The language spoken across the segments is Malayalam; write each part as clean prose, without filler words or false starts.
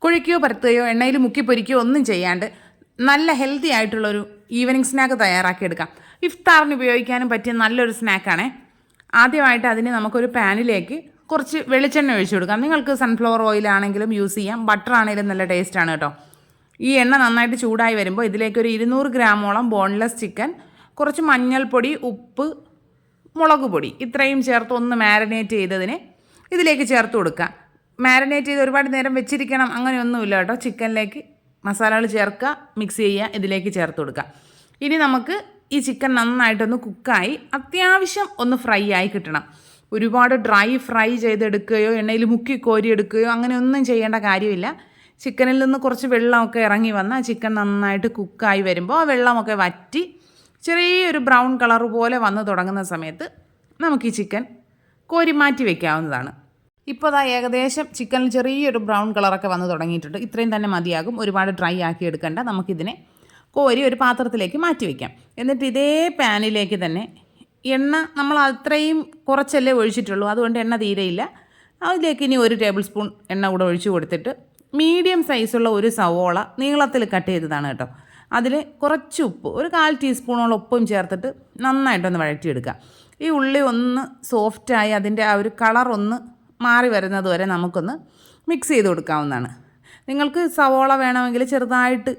കുഴിക്കുകയോ പരത്തുകയോ എണ്ണയിൽ മുക്കി പൊരിക്കുകയോ ഒന്നും ചെയ്യാണ്ട് നല്ല ഹെൽത്തി ആയിട്ടുള്ളൊരു ഈവനിങ് സ്നാക്ക് തയ്യാറാക്കിയെടുക്കാം. ഇഫ്താറിന് ഉപയോഗിക്കാനും പറ്റിയ നല്ലൊരു സ്നാക്കാണേ. ആദ്യമായിട്ട് അതിന് നമുക്കൊരു പാനിലേക്ക് കുറച്ച് വെളിച്ചെണ്ണ ഒഴിച്ചു കൊടുക്കാം. നിങ്ങൾക്ക് സൺഫ്ലവർ ഓയിലാണെങ്കിലും യൂസ് ചെയ്യാം, ബട്ടർ ആണെങ്കിലും നല്ല ടേസ്റ്റാണ് കേട്ടോ. ഈ എണ്ണ നന്നായിട്ട് ചൂടായി വരുമ്പോൾ ഇതിലേക്ക് ഒരു 200 ഗ്രാമോളം ബോൺലെസ് ചിക്കൻ, കുറച്ച് മഞ്ഞൾപ്പൊടി, ഉപ്പ്, മുളക് പൊടി ഇത്രയും ചേർത്ത് ഒന്ന് മാരിനേറ്റ് ചെയ്തതിന് ഇതിലേക്ക് ചേർത്ത് കൊടുക്കുക. മാരിനേറ്റ് ചെയ്ത് ഒരുപാട് നേരം വെച്ചിരിക്കണം അങ്ങനെയൊന്നുമില്ല കേട്ടോ. ചിക്കനിലേക്ക് മസാലകൾ ചേർക്കുക, മിക്സ് ചെയ്യുക, ഇതിലേക്ക് ചേർത്ത് കൊടുക്കുക. ഇനി നമുക്ക് ഈ ചിക്കൻ നന്നായിട്ടൊന്ന് കുക്കായി അത്യാവശ്യം ഒന്ന് ഫ്രൈ ആയി കിട്ടണം. ഒരുപാട് ഡ്രൈ ഫ്രൈ ചെയ്തെടുക്കുകയോ എണ്ണയിൽ മുക്കി കോരിയെടുക്കുകയോ അങ്ങനെയൊന്നും ചെയ്യേണ്ട കാര്യമില്ല. ചിക്കനിൽ നിന്ന് കുറച്ച് വെള്ളമൊക്കെ ഇറങ്ങി വന്ന് ചിക്കൻ നന്നായിട്ട് കുക്കായി വരുമ്പോൾ ആ വെള്ളമൊക്കെ വറ്റി ചെറിയൊരു ബ്രൗൺ കളർ പോലെ വന്ന് തുടങ്ങുന്ന സമയത്ത് നമുക്ക് ഈ ചിക്കൻ കോരി മാറ്റി വയ്ക്കാവുന്നതാണ്. ഇപ്പോൾ അതാ ഏകദേശം ചിക്കനിൽ ചെറിയൊരു ബ്രൗൺ കളറൊക്കെ വന്ന് തുടങ്ങിയിട്ടുണ്ട്. ഇത്രയും തന്നെ മതിയാകും, ഒരുപാട് ഡ്രൈ ആക്കി എടുക്കേണ്ട. നമുക്കിതിനെ കോരി ഒരു പാത്രത്തിലേക്ക് മാറ്റി വയ്ക്കാം. എന്നിട്ട് ഇതേ പാനിലേക്ക് തന്നെ എണ്ണ നമ്മൾ അത്രയും കുറച്ചല്ലേ ഒഴിച്ചിട്ടുള്ളൂ, അതുകൊണ്ട് എണ്ണ തീരെയില്ല. അതിലേക്ക് ഇനി 1 ടേബിൾ സ്പൂൺ എണ്ണ കൂടെ ഒഴിച്ച് കൊടുത്തിട്ട് മീഡിയം സൈസുള്ള ഒരു സവോള നീളത്തിൽ കട്ട് ചെയ്തതാണ് കേട്ടോ. അതിൽ കുറച്ച് ഉപ്പ്, ഒരു 1/4 ടീസ്പൂണോളം ഉപ്പും ചേർത്തിട്ട് നന്നായിട്ടൊന്ന് വഴറ്റിയെടുക്കുക. ഈ ഉള്ളി ഒന്ന് സോഫ്റ്റായി അതിൻ്റെ ആ ഒരു കളർ ഒന്ന് മാറി വരുന്നത് വരെ നമുക്കൊന്ന് മിക്സ് ചെയ്ത് കൊടുക്കാവുന്നതാണ്. നിങ്ങൾക്ക് സവോള വേണമെങ്കിൽ ചെറുതായിട്ട്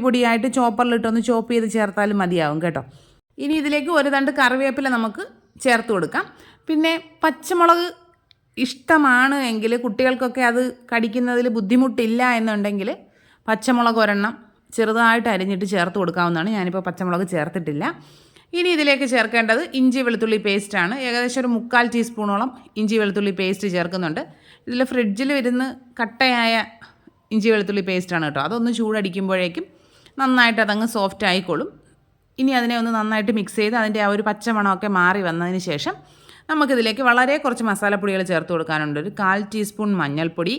പൊടിയായിട്ട് ചോപ്പറിലിട്ടൊന്ന് ചോപ്പ് ചെയ്ത് ചേർത്താലും മതിയാവും കേട്ടോ. ഇനി ഇതിലേക്ക് 1 തണ്ട് കറിവേപ്പില നമുക്ക് ചേർത്ത് കൊടുക്കാം. പിന്നെ പച്ചമുളക് ഇഷ്ടമാണ് എങ്കിൽ, കുട്ടികൾക്കൊക്കെ അത് കടിക്കുന്നതിൽ ബുദ്ധിമുട്ടില്ല എന്നുണ്ടെങ്കിൽ പച്ചമുളക് 1 ചെറുതായിട്ട് അരിഞ്ഞിട്ട് ചേർത്ത് കൊടുക്കാവുന്നതാണ്. ഞാനിപ്പോൾ പച്ചമുളക് ചേർത്തിട്ടില്ല. ഇനി ഇതിലേക്ക് ചേർക്കേണ്ടത് ഇഞ്ചി വെളുത്തുള്ളി പേസ്റ്റാണ്. ഏകദേശം ഒരു 3/4 ടീസ്പൂണോളം ഇഞ്ചി വെളുത്തുള്ളി പേസ്റ്റ് ചേർക്കുന്നുണ്ട്. ഇതിൽ ഫ്രിഡ്ജിൽ വരുന്ന കട്ടയായ ഇഞ്ചി വെളുത്തുള്ളി പേസ്റ്റാണ് കേട്ടോ. അതൊന്ന് ചൂടടിക്കുമ്പോഴേക്കും നന്നായിട്ട് അതങ്ങ് സോഫ്റ്റ് ആയിക്കോളും. ഇനി അതിനെ ഒന്ന് നന്നായിട്ട് മിക്സ് ചെയ്ത് അതിൻ്റെ ആ ഒരു പച്ചമണമൊക്കെ മാറി വന്നതിന് ശേഷം നമുക്കിതിലേക്ക് വളരെ കുറച്ച് മസാലപ്പൊടികൾ ചേർത്ത് കൊടുക്കാനുണ്ട്. ഒരു 1/4 ടീസ്പൂൺ മഞ്ഞൾപ്പൊടി,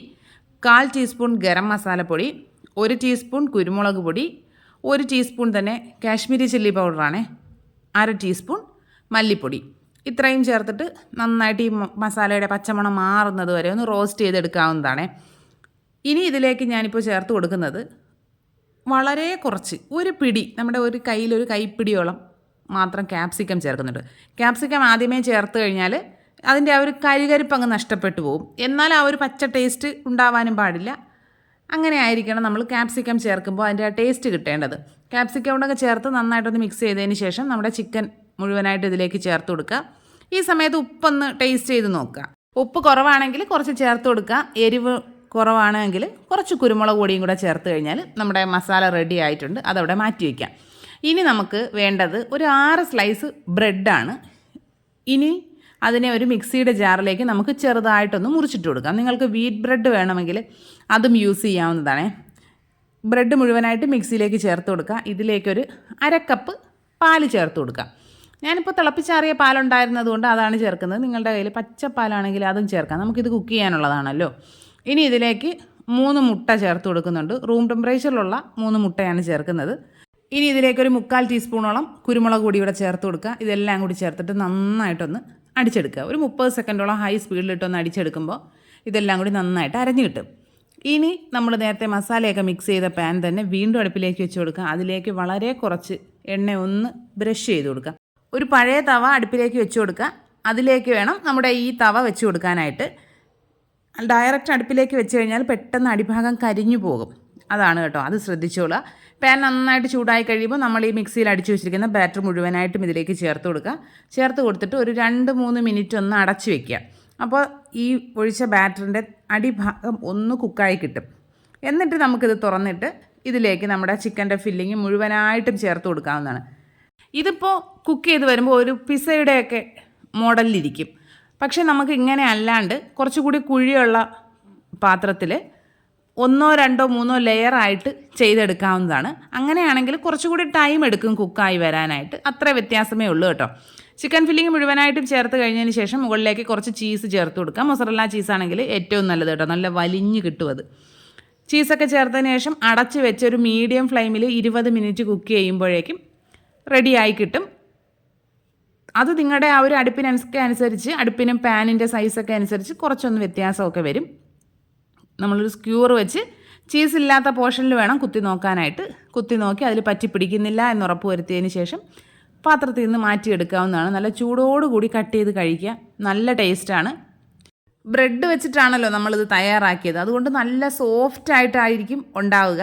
1/4 ടീസ്പൂൺ ഗരം മസാലപ്പൊടി, 1 ടീസ്പൂൺ കുരുമുളക് പൊടി, 1 ടീസ്പൂൺ തന്നെ കാശ്മീരി ചില്ലി പൗഡറാണേ, 1/2 ടീസ്പൂൺ മല്ലിപ്പൊടി. ഇത്രയും ചേർത്തിട്ട് നന്നായിട്ട് ഈ മസാലയുടെ പച്ചമണം മാറുന്നത് വരെ ഒന്ന് റോസ്റ്റ് ചെയ്തെടുക്കാവുന്നതാണ്. ഇനി ഇതിലേക്ക് ഞാനിപ്പോൾ ചേർത്ത് കൊടുക്കുന്നത് വളരെ കുറച്ച്, ഒരു പിടി, നമ്മുടെ ഒരു കയ്യിലൊരു കൈപ്പിടിയോളം മാത്രം ക്യാപ്സിക്കം ചേർക്കുന്നുണ്ട്. ക്യാപ്സിക്കം ആദ്യമേ ചേർത്ത് കഴിഞ്ഞാൽ അതിൻ്റെ ആ ഒരു കരികരിപ്പ് അങ്ങ് നഷ്ടപ്പെട്ടു പോകും. എന്നാൽ ആ ഒരു പച്ച ടേസ്റ്റ് ഉണ്ടാവാനും പാടില്ല. അങ്ങനെ ആയിരിക്കണം നമ്മൾ ക്യാപ്സിക്കം ചേർക്കുമ്പോൾ അതിൻ്റെ ആ ടേസ്റ്റ് കിട്ടേണ്ടത്. ക്യാപ്സിക്കം കൊണ്ടൊക്കെ ചേർത്ത് നന്നായിട്ടൊന്ന് മിക്സ് ചെയ്തതിന് ശേഷം നമ്മുടെ ചിക്കൻ മുഴുവനായിട്ട് ഇതിലേക്ക് ചേർത്ത് കൊടുക്കുക. ഈ സമയത്ത് ഉപ്പൊന്ന് ടേസ്റ്റ് ചെയ്ത് നോക്കുക. ഉപ്പ് കുറവാണെങ്കിൽ കുറച്ച് ചേർത്ത് കൊടുക്കുക. എരിവ് കുറവാണെങ്കിൽ കുറച്ച് കുരുമുളക് പൊടിയും കൂടെ ചേർത്ത് കഴിഞ്ഞാൽ നമ്മുടെ മസാല റെഡി ആയിട്ടുണ്ട്. അതവിടെ മാറ്റി വയ്ക്കാം. ഇനി നമുക്ക് വേണ്ടത് ഒരു 6 സ്ലൈസ് ബ്രെഡാണ്. ഇനി അതിനെ ഒരു മിക്സിയുടെ ജാറിലേക്ക് നമുക്ക് ചെറുതായിട്ടൊന്ന് മുറിച്ചിട്ട് കൊടുക്കാം. നിങ്ങൾക്ക് വീറ്റ് ബ്രെഡ് വേണമെങ്കിൽ അതും യൂസ് ചെയ്യാവുന്നതാണ്. ബ്രെഡ് മുഴുവനായിട്ട് മിക്സിയിലേക്ക് ചേർത്ത് കൊടുക്കുക. ഇതിലേക്കൊരു 1/2 കപ്പ് പാല് ചേർത്ത് കൊടുക്കുക. ഞാനിപ്പോൾ തിളപ്പിച്ചാറിയ പാലുണ്ടായിരുന്നത് കൊണ്ട് അതാണ് ചേർക്കുന്നത്. നിങ്ങളുടെ കയ്യിൽ പച്ചപ്പാലാണെങ്കിൽ അതും ചേർക്കാം, നമുക്കിത് കുക്ക് ചെയ്യാനുള്ളതാണല്ലോ. ഇനി ഇതിലേക്ക് 3 മുട്ട ചേർത്ത് കൊടുക്കുന്നുണ്ട്. റൂം ടെമ്പറേച്ചറിലുള്ള 3 മുട്ടയാണ് ചേർക്കുന്നത്. ഇനി ഇതിലേക്കൊരു 3/4 ടീസ്പൂണോളം കുരുമുളക് പൊടി ഇവിടെ ചേർത്ത് കൊടുക്കുക. ഇതെല്ലാം കൂടി ചേർത്തിട്ട് നന്നായിട്ടൊന്ന് അടിച്ചെടുക്കുക. ഒരു 30 സെക്കൻഡോളം ഹൈ സ്പീഡിലിട്ടൊന്ന് അടിച്ചെടുക്കുമ്പോൾ ഇതെല്ലാം കൂടി നന്നായിട്ട് അരഞ്ഞു കിട്ടും. ഇനി നമ്മൾ നേരത്തെ മസാലയൊക്കെ മിക്സ് ചെയ്ത പാൻ തന്നെ വീണ്ടും അടുപ്പിലേക്ക് വെച്ച് കൊടുക്കുക. അതിലേക്ക് വളരെ കുറച്ച് എണ്ണ ഒന്ന് ബ്രഷ് ചെയ്ത് കൊടുക്കുക. ഒരു പഴയ തവ അടുപ്പിലേക്ക് വെച്ച് കൊടുക്കുക. അതിലേക്ക് വേണം നമ്മുടെ ഈ തവ വെച്ച് കൊടുക്കാനായിട്ട്. ഡയറക്റ്റ് അടുപ്പിലേക്ക് വെച്ച് കഴിഞ്ഞാൽ പെട്ടെന്ന് അടിഭാഗം കരിഞ്ഞു പോകും. അതാണ് കേട്ടോ, അത് ശ്രദ്ധിച്ചോളുക. പാൻ നന്നായിട്ട് ചൂടായി കഴിയുമ്പോൾ നമ്മൾ ഈ മിക്സിയിൽ അടിച്ചു വെച്ചിരിക്കുന്ന ബാറ്റർ മുഴുവനായിട്ടും ഇതിലേക്ക് ചേർത്ത് കൊടുക്കുക. ചേർത്ത് കൊടുത്തിട്ട് ഒരു 2-3 മിനിറ്റ് ഒന്ന് അടച്ചു വയ്ക്കുക. അപ്പോൾ ഈ ഒഴിച്ച ബാറ്ററിൻ്റെ അടിഭാഗം ഒന്ന് കുക്കായി കിട്ടും. എന്നിട്ട് നമുക്കിത് തുറന്നിട്ട് ഇതിലേക്ക് നമ്മുടെ ചിക്കൻ്റെ ഫില്ലിങ് മുഴുവനായിട്ടും ചേർത്ത് കൊടുക്കാവുന്നതാണ്. ഇതിപ്പോൾ കുക്ക് ചെയ്ത് വരുമ്പോൾ ഒരു പിസയുടെയൊക്കെ മോഡലിലിരിക്കും. പക്ഷേ നമുക്ക് ഇങ്ങനെ അല്ലാണ്ട് കുറച്ചുകൂടി കുഴിയുള്ള പാത്രത്തിൽ 1, 2, 3 ലെയറായിട്ട് ചെയ്തെടുക്കാവുന്നതാണ്. അങ്ങനെയാണെങ്കിൽ കുറച്ചുകൂടി ടൈം എടുക്കും കുക്കായി വരാനായിട്ട്. അത്ര വ്യത്യാസമേ ഉള്ളൂ കേട്ടോ. ചിക്കൻ ഫില്ലിങ് മുഴുവനായിട്ടും ചേർത്ത് കഴിഞ്ഞതിന് ശേഷം മുകളിലേക്ക് കുറച്ച് ചീസ് ചേർത്ത് കൊടുക്കാം. മൊസറല്ല ചീസാണെങ്കിൽ ഏറ്റവും നല്ലത് കേട്ടോ, നല്ല വലിഞ്ഞ് കിട്ടും അത്. ചീസൊക്കെ ചേർത്തതിന് ശേഷം അടച്ച് വെച്ച് ഒരു മീഡിയം ഫ്ലെയിമിൽ 20 മിനിറ്റ് കുക്ക് ചെയ്യുമ്പോഴേക്കും റെഡിയായി കിട്ടും. അത് നിങ്ങളുടെ ആ ഒരു അടുപ്പിനനുസരിച്ച്, അടുപ്പിനും പാനിൻ്റെ സൈസൊക്കെ അനുസരിച്ച് കുറച്ചൊന്ന് വ്യത്യാസമൊക്കെ വരും. നമ്മളൊരു സ്ക്യൂർ വെച്ച് ചീസ് ഇല്ലാത്ത പോർഷനിൽ വേണം കുത്തി നോക്കാനായിട്ട്. കുത്തി നോക്കി അതിൽ പറ്റി പിടിക്കുന്നില്ല എന്ന് ഉറപ്പ് വരുത്തിയതിന് ശേഷം പാത്രത്തിൽ നിന്ന് മാറ്റിയെടുക്കാവുന്നതാണ്. നല്ല ചൂടോടുകൂടി കട്ട് ചെയ്ത് കഴിക്കുക, നല്ല ടേസ്റ്റാണ്. ബ്രെഡ് വെച്ചിട്ടാണല്ലോ നമ്മളിത് തയ്യാറാക്കിയത്, അതുകൊണ്ട് നല്ല സോഫ്റ്റായിട്ടായിരിക്കും ഉണ്ടാവുക.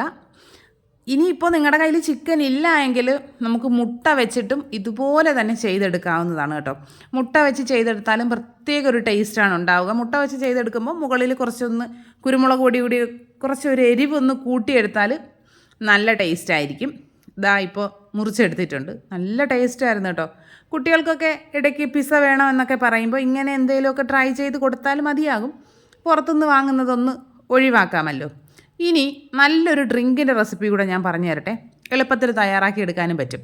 ഇനിയിപ്പോൾ നിങ്ങളുടെ കയ്യിൽ ചിക്കൻ ഇല്ല എങ്കിൽ നമുക്ക് മുട്ട വെച്ചിട്ടും ഇതുപോലെ തന്നെ ചെയ്തെടുക്കാവുന്നതാണ് കേട്ടോ. മുട്ട വെച്ച് ചെയ്തെടുത്താലും പ്രത്യേക ഒരു ടേസ്റ്റാണ് ഉണ്ടാവുക. മുട്ട വെച്ച് ചെയ്തെടുക്കുമ്പോൾ മുകളിൽ കുറച്ചൊന്ന് കുരുമുളക് പൊടി കൂടി കുറച്ചൊരു എരിവൊന്ന് കൂട്ടിയെടുത്താൽ നല്ല ടേസ്റ്റായിരിക്കും. ഇതാ ഇപ്പോൾ മുറിച്ചെടുത്തിട്ടുണ്ട്. നല്ല ടേസ്റ്റായിരുന്നു കേട്ടോ. കുട്ടികൾക്കൊക്കെ ഇടയ്ക്ക് പിസ്സ വേണം എന്നൊക്കെ പറയുമ്പോൾ ഇങ്ങനെ എന്തെങ്കിലുമൊക്കെ ട്രൈ ചെയ്ത് കൊടുത്താൽ മതിയാകും. പുറത്തുനിന്ന് വാങ്ങുന്നതൊന്ന് ഒഴിവാക്കാമല്ലോ. ഇനി നല്ലൊരു ഡ്രിങ്കിൻ്റെ റെസിപ്പി കൂടെ ഞാൻ പറഞ്ഞു തരട്ടെ. എളുപ്പത്തിൽ തയ്യാറാക്കി എടുക്കാനും പറ്റും.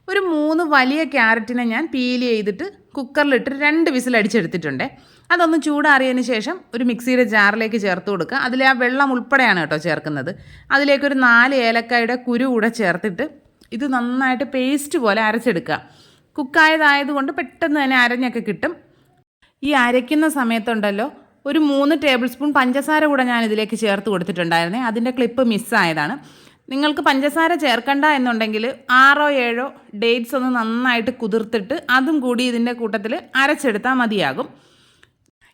ഒരു 3 വലിയ ക്യാരറ്റിനെ ഞാൻ പീൽ ചെയ്തിട്ട് കുക്കറിലിട്ട് 2 വിസിൽ അടിച്ചെടുത്തിട്ടുണ്ട്. അതൊന്ന് ചൂടാറിയതിന് ശേഷം ഒരു മിക്സിയുടെ ജാറിലേക്ക് ചേർത്ത് കൊടുക്കുക. അതിൽ ആ വെള്ളം ഉൾപ്പെടെയാണ് കേട്ടോ ചേർക്കുന്നത്. അതിലേക്കൊരു 4 ഏലക്കായുടെ കുരു കൂടെ ചേർത്തിട്ട് ഇത് നന്നായിട്ട് പേസ്റ്റ് പോലെ അരച്ചെടുക്കുക. കുക്കായതായതുകൊണ്ട് പെട്ടെന്ന് തന്നെ അരഞ്ഞൊക്കെ കിട്ടും. ഈ അരയ്ക്കുന്ന സമയത്തുണ്ടല്ലോ ഒരു 3 ടേബിൾ സ്പൂൺ പഞ്ചസാര കൂടെ ഞാൻ ഇതിലേക്ക് ചേർത്ത് കൊടുത്തിട്ടുണ്ടായിരുന്നേ. അതിൻ്റെ ക്ലിപ്പ് മിസ്സായതാണ്. നിങ്ങൾക്ക് പഞ്ചസാര ചേർക്കണ്ട എന്നുണ്ടെങ്കിൽ 6 or 7 ഡേറ്റ്സ് ഒന്ന് നന്നായിട്ട് കുതിർത്തിട്ട് അതും കൂടി ഇതിൻ്റെ കൂട്ടത്തിൽ അരച്ചെടുത്താൽ മതിയാകും.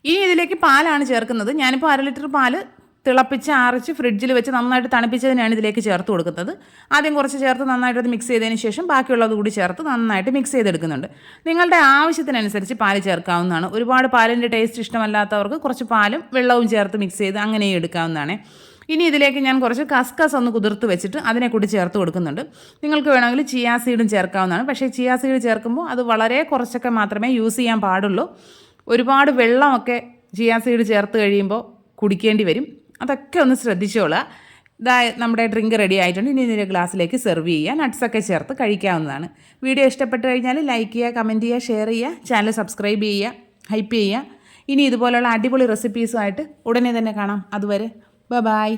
ഇനി ഇതിലേക്ക് പാലാണ് ചേർക്കുന്നത്. ഞാനിപ്പോൾ 1/2 ലിറ്റർ പാല് തിളപ്പിച്ച് ആറിച്ച് ഫ്രിഡ്ജിൽ വെച്ച് നന്നായിട്ട് തണുപ്പിച്ചതിനാണ് ഇതിലേക്ക് ചേർത്ത് കൊടുക്കുന്നത്. ആദ്യം കുറച്ച് ചേർത്ത് നന്നായിട്ട് അത് മിക്സ് ചെയ്തതിന് ശേഷം ബാക്കിയുള്ളത് കൂടി ചേർത്ത് നന്നായിട്ട് മിക്സ് ചെയ്തെടുക്കുന്നുണ്ട്. നിങ്ങളുടെ ആവശ്യത്തിനനുസരിച്ച് പാല് ചേർക്കാവുന്നതാണ്. ഒരുപാട് പാലിൻ്റെ ടേസ്റ്റ് ഇഷ്ടമല്ലാത്തവർക്ക് കുറച്ച് പാലും വെള്ളവും ചേർത്ത് മിക്സ് ചെയ്ത് അങ്ങനെയും എടുക്കാവുന്നതാണ്. ഇനി ഇതിലേക്ക് ഞാൻ കുറച്ച് കസ്കസ് ഒന്ന് കുതിർത്ത് വെച്ചിട്ട് അതിനെ കൂടി ചേർത്ത് കൊടുക്കുന്നുണ്ട്. നിങ്ങൾക്ക് വേണമെങ്കിൽ ചിയാ സീഡും ചേർക്കാവുന്നതാണ്. പക്ഷേ ചിയാ സീഡ് ചേർക്കുമ്പോൾ അത് വളരെ കുറച്ചൊക്കെ മാത്രമേ യൂസ് ചെയ്യാൻ പാടുള്ളൂ. ഒരുപാട് വെള്ളമൊക്കെ ചിയാ സീഡ് ചേർത്ത് കഴിയുമ്പോൾ കുടിക്കേണ്ടി വരും. അതൊക്കെ ഒന്ന് ശ്രദ്ധിച്ചോളുക. ഇതാ നമ്മുടെ ഡ്രിങ്ക് റെഡി ആയിട്ടുണ്ട്. ഇനി ഇതിൻ്റെ ഗ്ലാസ്സിലേക്ക് സെർവ് ചെയ്യുക. നട്ട്സൊക്കെ ചേർത്ത് കഴിക്കാവുന്നതാണ്. വീഡിയോ ഇഷ്ടപ്പെട്ട് കഴിഞ്ഞാൽ ലൈക്ക് ചെയ്യുക, കമൻറ്റ് ചെയ്യുക, ഷെയർ ചെയ്യുക, ചാനൽ സബ്സ്ക്രൈബ് ചെയ്യുക, ഹൈപ്പ് ചെയ്യുക. ഇനി ഇതുപോലുള്ള അടിപൊളി റെസിപ്പീസുമായിട്ട് ഉടനെ തന്നെ കാണാം. അതുവരെ ബൈ.